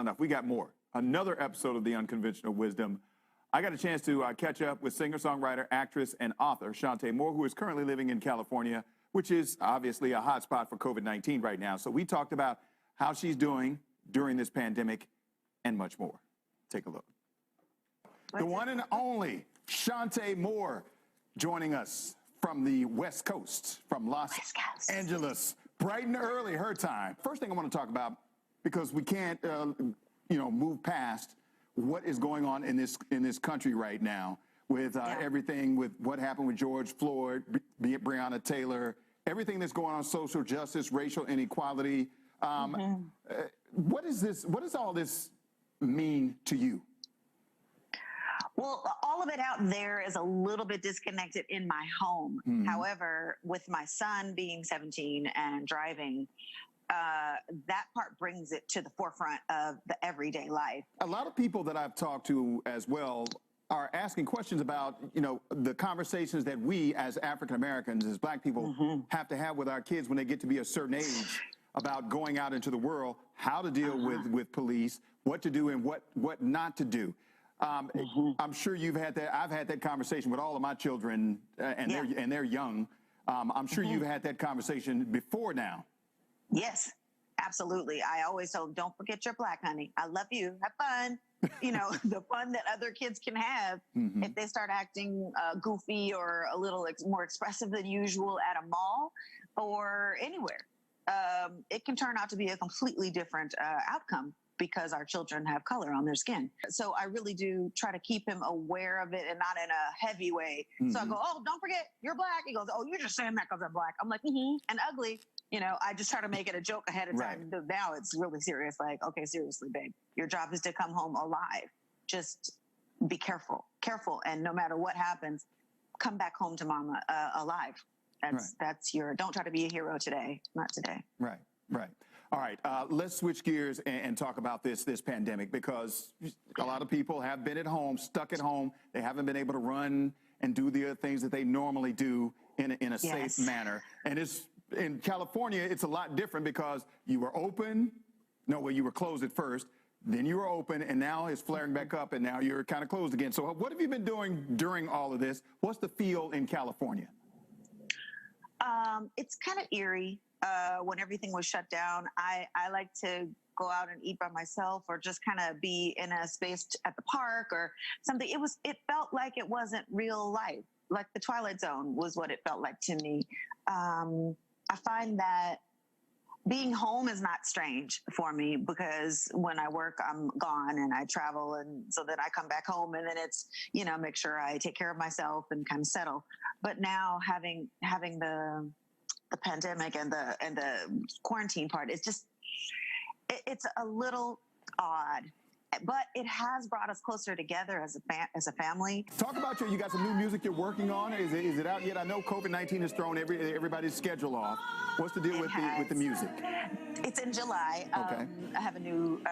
enough. We got more. Another episode of The Unconventional Wisdom. I got a chance to catch up with singer-songwriter, actress, and author Chante Moore, who is currently living in California, which is obviously a hotspot for COVID-19 right now. So we talked about how she's doing during this pandemic and much more. Take a look. The one and only Chante Moore joining us from the West Coast, from Los Angeles, bright and early, her time. First thing I want to talk about, because we can't, move past what is going on in this country right now with everything, with what happened with George Floyd, Breonna Taylor, everything that's going on, social justice, racial inequality. What is this? What does all this mean to you? Well, all of it out there is a little bit disconnected in my home. However, with my son being 17 and driving, that part brings it to the forefront of the everyday life. A lot of people that I've talked to as well are asking questions about, the conversations that we as African Americans, as Black people, have to have with our kids when they get to be a certain age about going out into the world, how to deal with police, what to do and what not to do. I'm sure you've had that. I've had that conversation with all of my children, and they're young. I'm sure you've had that conversation before now. Yes, absolutely. I always tell them, don't forget you're Black, honey. I love you. Have fun. The fun that other kids can have if they start acting goofy or a little more expressive than usual at a mall or anywhere. It can turn out to be a completely different outcome because our children have color on their skin. So I really do try to keep him aware of it and not in a heavy way. So I go, oh, don't forget, you're Black. He goes, oh, you're just saying that because I'm Black. I'm like, and ugly. I just try to make it a joke ahead of time. Right. Now it's really serious. Like, okay, seriously, babe, your job is to come home alive. Just be careful. And no matter what happens, come back home to mama alive. That's don't try to be a hero today. Not today. Right. All right, let's switch gears and talk about this pandemic, because a lot of people have been at home, stuck at home. They haven't been able to run and do the other things that they normally do in a safe manner. And in California, it's a lot different because you were open. You were closed at first. Then you were open, and now it's flaring back up, and now you're kind of closed again. So what have you been doing during all of this? What's the feel in California? It's kind of eerie. When everything was shut down, I like to go out and eat by myself, or just kind of be in a space at the park or something. It felt like it wasn't real life. Like the Twilight Zone was what it felt like to me. I find that being home is not strange for me, because when I work, I'm gone and I travel, and so then I come back home, and then it's, make sure I take care of myself and kind of settle. But now having the pandemic and the quarantine part, it's a little odd. But it has brought us closer together as a family. Talk about you got some new music you're working on. Is it out yet? I know COVID-19 has thrown everybody's schedule off. What's the deal with the music? It's in July. Okay. I have a new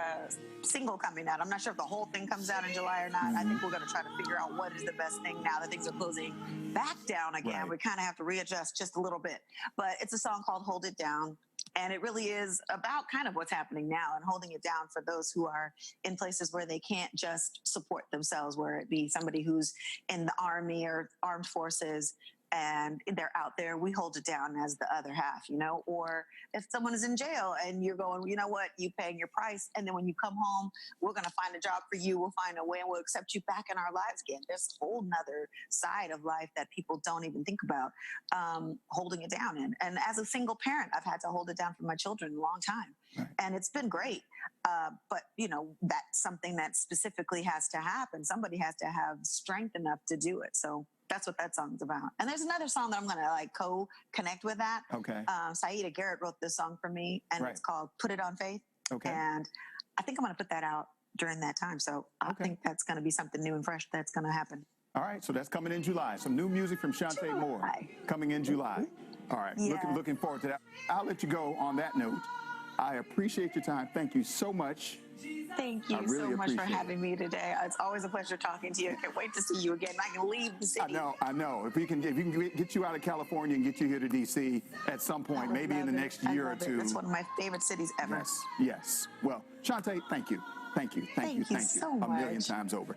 single coming out. I'm not sure if the whole thing comes out in July or not. I think we're going to try to figure out what is the best thing now that things are closing back down again. Right. We kind of have to readjust just a little bit. But it's a song called Hold It Down. And it really is about kind of what's happening now and holding it down for those who are in places where they can't just support themselves, where it be somebody who's in the Army or armed forces and they're out there. We hold it down as the other half, or if someone is in jail and you're going, you know what, you paying your price. And then when you come home, we're going to find a job for you. We'll find a way and we'll accept you back in our lives again. There's a whole nother side of life that people don't even think about, holding it down. And as a single parent, I've had to hold it down for my children a long time. Right. And it's been great. But, that's something that specifically has to happen. Somebody has to have strength enough to do it. So that's what that song's about. And there's another song that I'm going to co-connect with that. Okay. Saida Garrett wrote this song for me, and it's called Put It on Faith. Okay. And I think I'm going to put that out during that time. So I think that's going to be something new and fresh that's going to happen. All right. So that's coming in July. Some new music from Chante Moore coming in July. All right. Yeah. Looking forward to that. I'll let you go on that note. I appreciate your time. Thank you so much. Thank you so much for having me today. It's always a pleasure talking to you. I can't wait to see you again. I can leave the city. I know. If we can get you out of California and get you here to D.C. at some point, maybe in the next year or two. It's one of my favorite cities ever. Yes. Well, Chante, thank you. Thank you. Thank you so A million much. times over.